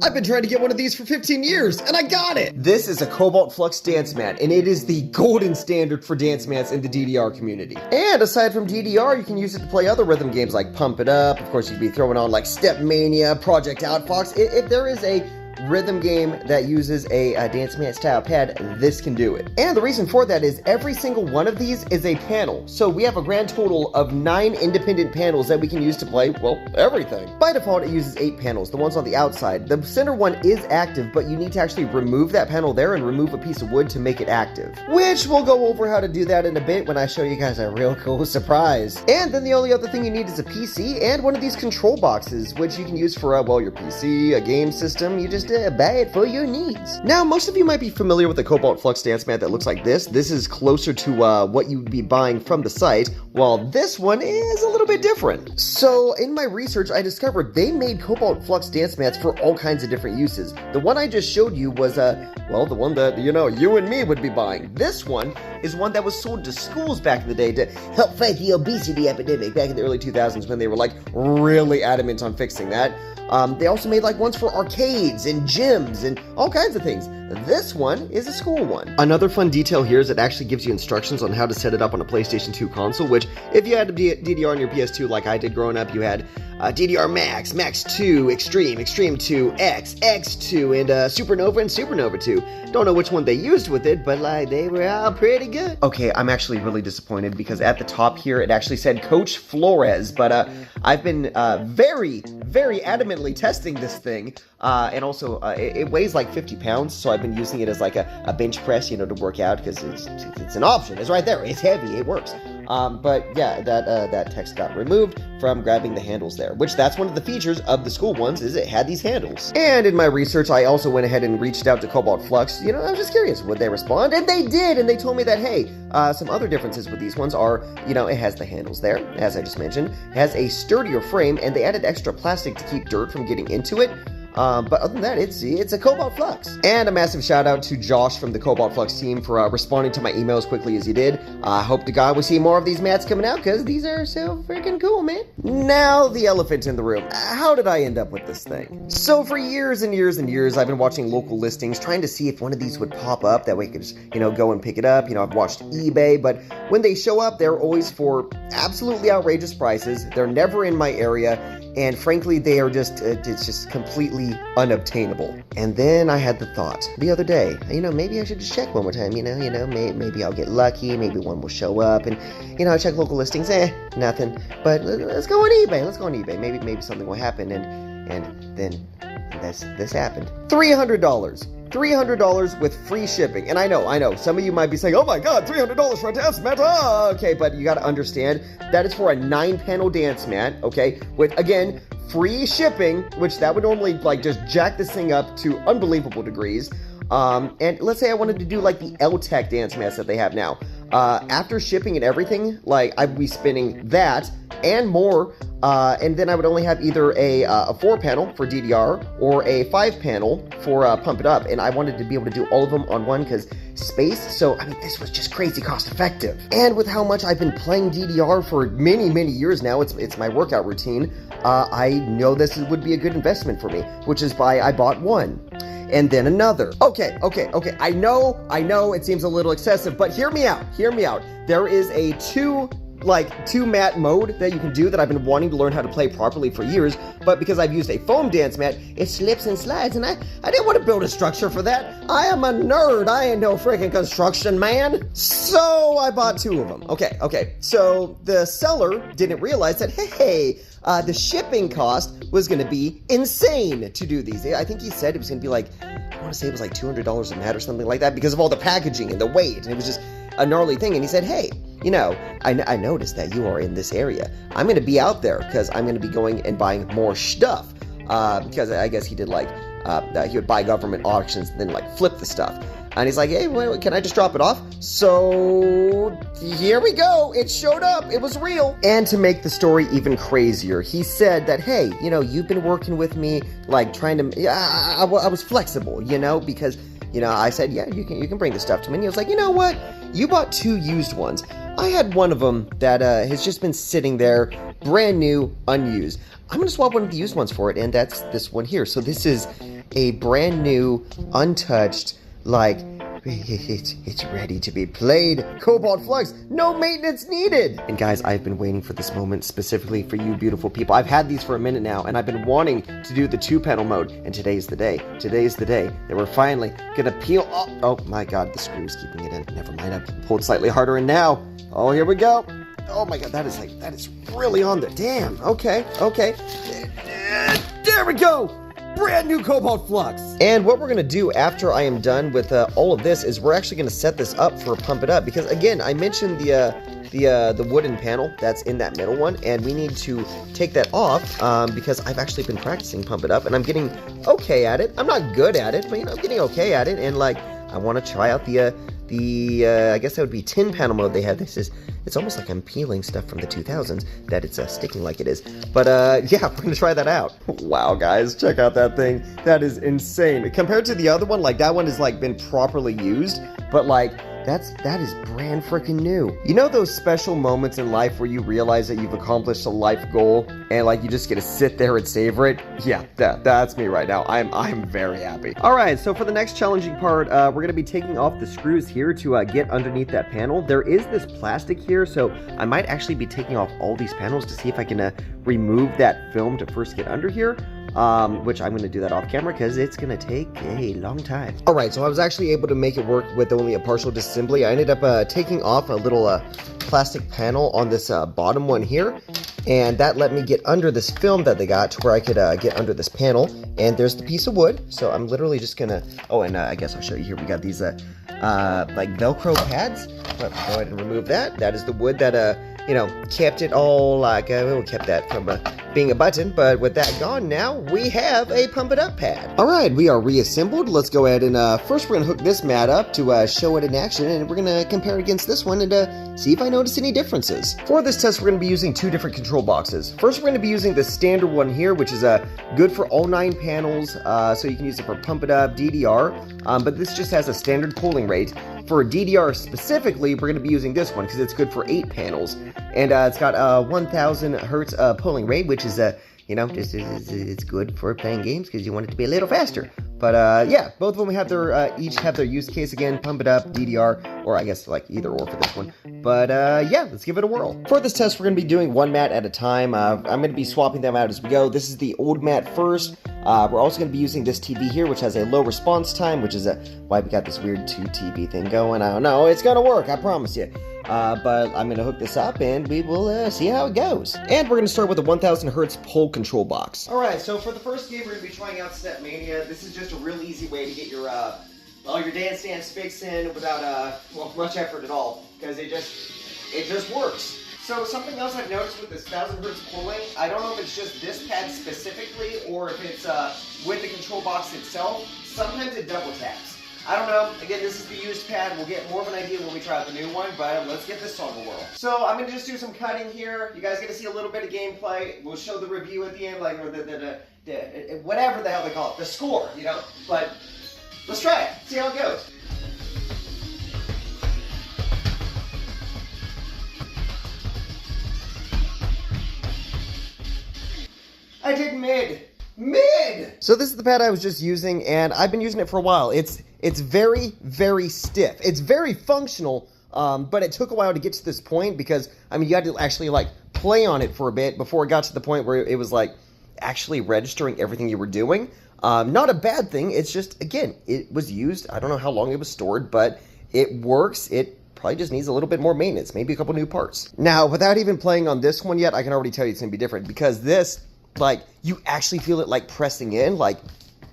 I've been trying to get one of these for 15 years, and I got it! This is a Cobalt Flux dance mat, and it is the golden standard for dance mats in the DDR community. And aside from DDR, you can use it to play other rhythm games like Pump It Up. Of course, you'd be throwing on like Step Mania, Project Outfox. If there is a rhythm game that uses a dance mat style pad, this can do it. And the reason for that is every single one of these is a panel. So we have a grand total of 9 independent panels that we can use to play, well, everything. By default, it uses 8 panels, the ones on the outside. The center one is active, but you need to actually remove that panel there and remove a piece of wood to make it active. Which we'll go over how to do that in a bit when I show you guys a real cool surprise. And then the only other thing you need is a PC and one of these control boxes, which you can use for, well, your PC, a game system. You just buy it for your needs. Now, most of you might be familiar with the Cobalt Flux dance mat that looks like this. This is closer to what you would be buying from the site, while this one is a little bit different. So, in my research, I discovered they made Cobalt Flux dance mats for all kinds of different uses. The one I just showed you was, well, the one that, you know, you and me would be buying. This one is one that was sold to schools back in the day to help fight the obesity epidemic back in the early 2000s when they were, like, really adamant on fixing that. They also made like ones for arcades and gyms and all kinds of things. This one is a school one. Another fun detail here is it actually gives you instructions on how to set it up on a PlayStation 2 console, which if you had a DDR on your PS2 like I did growing up, you had DDR Max, Max 2, Extreme, Extreme 2, X, X2, and Supernova and Supernova 2. Don't know which one they used with it, but like they were all pretty good. Okay, I'm actually really disappointed because at the top here it actually said Coach Flores, but I've been very adamantly testing this thing, and also it weighs like 50 pounds, so I've been using it as like a bench press, you know, to work out because it's an option. It's right there. It's heavy. It works. But yeah, that text got removed from grabbing the handles there, which that's one of the features of the school ones is it had these handles. And in my research, I also went ahead and reached out to Cobalt Flux. You know, I was just curious, would they respond? And they did, and they told me that, hey, some other differences with these ones are, you know, it has the handles there, as I just mentioned, it has a sturdier frame, and they added extra plastic to keep dirt from getting into it. But other than that, it's a Cobalt Flux. And a massive shout out to Josh from the Cobalt Flux team for responding to my email as quickly as he did. I hope to God we see more of these mats coming out because these are so freaking cool, man. Now, the elephant in the room. How did I end up with this thing? So for years and years and years, I've been watching local listings, trying to see if one of these would pop up. That way I could just, you know, go and pick it up. You know, I've watched eBay, but when they show up, they're always for absolutely outrageous prices. They're never in my area. And frankly, they are just, it's just completely unobtainable. And then I had the thought the other day, you know, maybe I should just check one more time, you know, maybe I'll get lucky, maybe one will show up, and, you know, I check local listings, nothing. But let's go on eBay, maybe something will happen, and then this happened. $300 with free shipping. And I know, some of you might be saying, oh my god, $300 for a dance mat, okay, but you gotta understand, that is for a 9-panel dance mat, okay, with, again, free shipping, which that would normally, like, just jack this thing up to unbelievable degrees, and let's say I wanted to do, like, the L-Tech dance mats that they have now. After shipping and everything, like, I'd be spending that and more, and then I would only have either a 4-panel for DDR or a 5-panel for Pump It Up, and I wanted to be able to do all of them on one because space, so, I mean, this was just crazy cost effective. And with how much I've been playing DDR for many years now, it's my workout routine, I know this would be a good investment for me, which is why I bought one. And then another. Okay, I know it seems a little excessive, but hear me out. There is a two mat mode that you can do that I've been wanting to learn how to play properly for years, but because I've used a foam dance mat, it slips and slides, and I didn't want to build a structure for that. I am a nerd. I ain't no freaking construction man. So I bought 2 of them. Okay. So the seller didn't realize that, hey, the shipping cost was going to be insane to do these. I think he said it was going to be like, I want to say it was like $200 a mat or something like that because of all the packaging and the weight, and it was just a gnarly thing. And he said, hey, you know, I noticed that you are in this area. I'm going to be out there because I'm going to be going and buying more stuff, because I guess he did like, he would buy government auctions and then like flip the stuff. And he's like, hey, wait, can I just drop it off? So here we go. It showed up. It was real. And to make the story even crazier, he said that, hey, you know, you've been working with me, like trying to, I was flexible, you know, because, you know, I said, yeah, you can bring the stuff to me. And he was like, you know what? You bought 2 used ones. I had one of them that has just been sitting there, brand new, unused. I'm going to swap one of the used ones for it, and that's this one here. So this is a brand new, untouched, like, it's ready to be played Cobalt Flux. No maintenance needed. And guys, I've been waiting for this moment specifically for you beautiful people. I've had these for a minute now, and I've been wanting to do the 2-panel mode, and today's the day. Today's the day that we're finally gonna peel. Oh my God, the screw's keeping it in. Never mind, I pulled slightly harder in now. Oh, here we go. Oh my God, that is really on there. Damn, okay. There we go. Brand new Cobalt Flux. And what we're gonna do after I am done with all of this is we're actually gonna set this up for Pump It Up, because again, I mentioned the wooden panel that's in that middle one, and we need to take that off because I've actually been practicing Pump It Up, and I'm getting okay at it. I'm not good at it, but you know, I'm getting okay at it, and like, I want to try out the I guess that would be 10-panel mode they had. It's almost like I'm peeling stuff from the 2000s, that it's sticking like it is. But yeah, we're gonna try that out. Wow, guys, check out that thing. That is insane. Compared to the other one, like that one has like been properly used, but like that is brand freaking new. You know those special moments in life where you realize that you've accomplished a life goal and like you just get to sit there and savor it? Yeah, that's me right now. I'm very happy. All right, so for the next challenging part, we're gonna be taking off the screws here to get underneath that panel. There is this plastic here, so I might actually be taking off all these panels to see if I can remove that film to first get under here. Which I'm going to do that off camera because it's going to take a long time. All right, so I was actually able to make it work with only a partial disassembly. I ended up taking off a little plastic panel on this bottom one here, and that let me get under this film that they got to where I could get under this panel. And there's the piece of wood, so I'm literally just gonna, oh, and I guess I'll show you here. We got these like Velcro pads. Go ahead and remove that. That is the wood that you know, kept it all like, we kept that from being a button, but with that gone now, we have a Pump It Up pad. All right, we are reassembled. Let's go ahead and first we're gonna hook this mat up to show it in action, and we're gonna compare it against this one and see if I notice any differences. For this test, we're gonna be using 2 different control boxes. First, we're gonna be using the standard one here, which is good for all 9 panels, so you can use it for Pump It Up, DDR, but this just has a standard polling rate. For DDR specifically, we're going to be using this one because it's good for 8 panels, and it's got 1000 hertz polling rate, which is you know, just it's good for playing games because you want it to be a little faster. But yeah, both of them have their each have their use case again. Pump It Up, DDR, or I guess like either or for this one. But yeah, let's give it a whirl. For this test, we're going to be doing one mat at a time. I'm going to be swapping them out as we go. This is the old mat first. We're also going to be using this TV here, which has a low response time, which is why we got this weird 2 TV thing going. I don't know. It's going to work, I promise you. But I'm going to hook this up and we will see how it goes. And we're going to start with a 1000 hertz pole control box. Alright, so for the first game, we're going to be trying out Step Mania. This is just a real easy way to get your your dance fix in without well, much effort at all, because it just works. So something else I've noticed with this 1000 hertz polling, I don't know if it's just this pad specifically or if it's with the control box itself. Sometimes it double taps. I don't know. Again, this is the used pad. We'll get more of an idea when we try out the new one, but let's get this song a whirl. So I'm going to just do some cutting here. You guys get to see a little bit of gameplay. We'll show the review at the end, like, or the whatever the hell they call it, the score, you know? But let's try it. See how it goes. I did mid. So this is the pad I was just using, and I've been using it for a while. It's very, very stiff. It's very functional, but it took a while to get to this point because, I mean, you had to actually, like, play on it for a bit before it got to the point where it was, like, actually registering everything you were doing. Not a bad thing. It's just, again, it was used. I don't know how long it was stored, but it works. It probably just needs a little bit more maintenance, maybe a couple new parts. Now, without even playing on this one yet, I can already tell you it's going to be different because this, like, you actually feel it, like, pressing in. Like,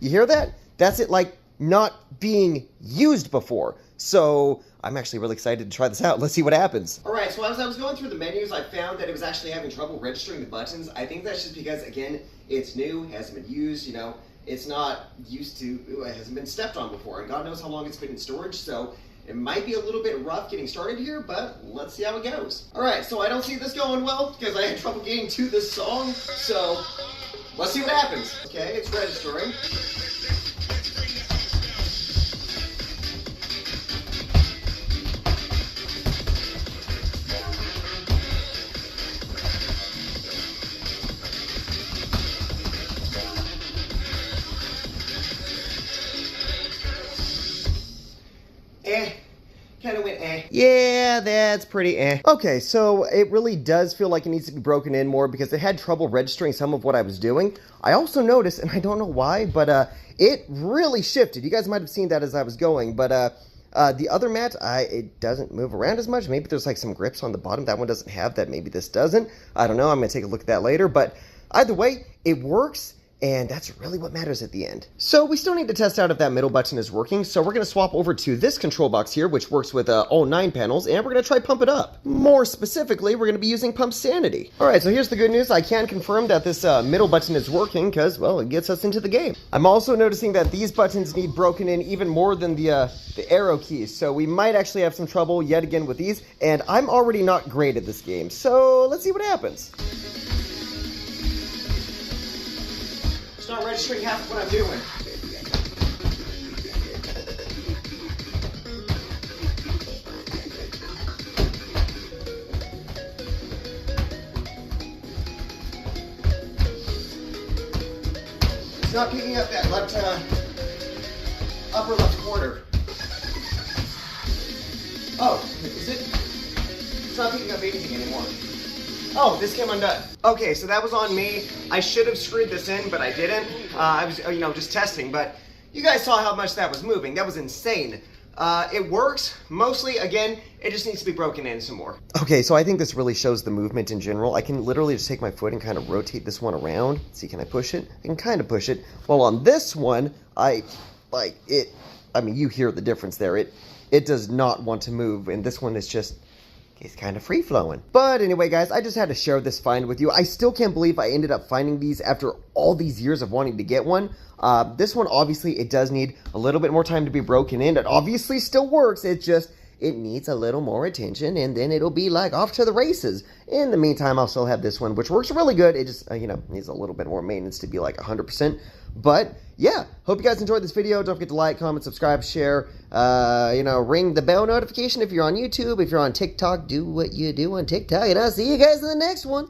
you hear that? That's it, like, not being used before. So I'm actually really excited to try this out. Let's see what happens. All right, so as I was going through the menus, I found that it was actually having trouble registering the buttons. I think that's just because, again, it's new, hasn't been used, you know. It's not used to, it hasn't been stepped on before, and God knows how long it's been in storage, so it might be a little bit rough getting started here, but let's see how it goes. All right, so I don't see this going well because I had trouble getting to this song, so let's see what happens. Okay, it's registering. Yeah, that's pretty eh. Okay, so it really does feel like it needs to be broken in more because it had trouble registering some of what I was doing. I also noticed, and I don't know why, but it really shifted. You guys might have seen that as I was going, but the other mat, it doesn't move around as much. Maybe there's like some grips on the bottom. That one doesn't have that. Maybe this doesn't. I don't know. I'm going to take a look at that later, but either way, it works. And that's really what matters at the end. So we still need to test out if that middle button is working. So we're going to swap over to this control box here, which works with all 9 panels, and we're going to try Pump It Up. More specifically, we're going to be using Pump Sanity. All right, so here's the good news. I can confirm that this middle button is working because, well, it gets us into the game. I'm also noticing that these buttons need broken in even more than the arrow keys. So we might actually have some trouble yet again with these. And I'm already not great at this game. So let's see what happens. Not registering half of what I'm doing. It's not picking up that upper left corner. Oh, is it? It's not picking up anything anymore. Oh, this came undone. Okay, so that was on me. I should have screwed this in, but I didn't. I was, just testing, but you guys saw how much that was moving. That was insane. It works. Mostly, again, it just needs to be broken in some more. Okay, so I think this really shows the movement in general. I can literally just take my foot and kind of rotate this one around. Let's see, can I push it? I can kind of push it. Well, on this one, you hear the difference there. It does not want to move, and this one is just... it's kind of free-flowing. But anyway, guys, I just had to share this find with you. I still can't believe I ended up finding these after all these years of wanting to get one. This one, obviously, it does need a little bit more time to be broken in. It obviously still works. It needs a little more attention, and then it'll be like off to the races. In the meantime, I'll still have this one, which works really good. It just, needs a little bit more maintenance to be like 100%. But yeah, hope you guys enjoyed this video. Don't forget to like, comment, subscribe, share, ring the bell notification if you're on YouTube. If you're on TikTok, do what you do on TikTok, and I'll see you guys in the next one.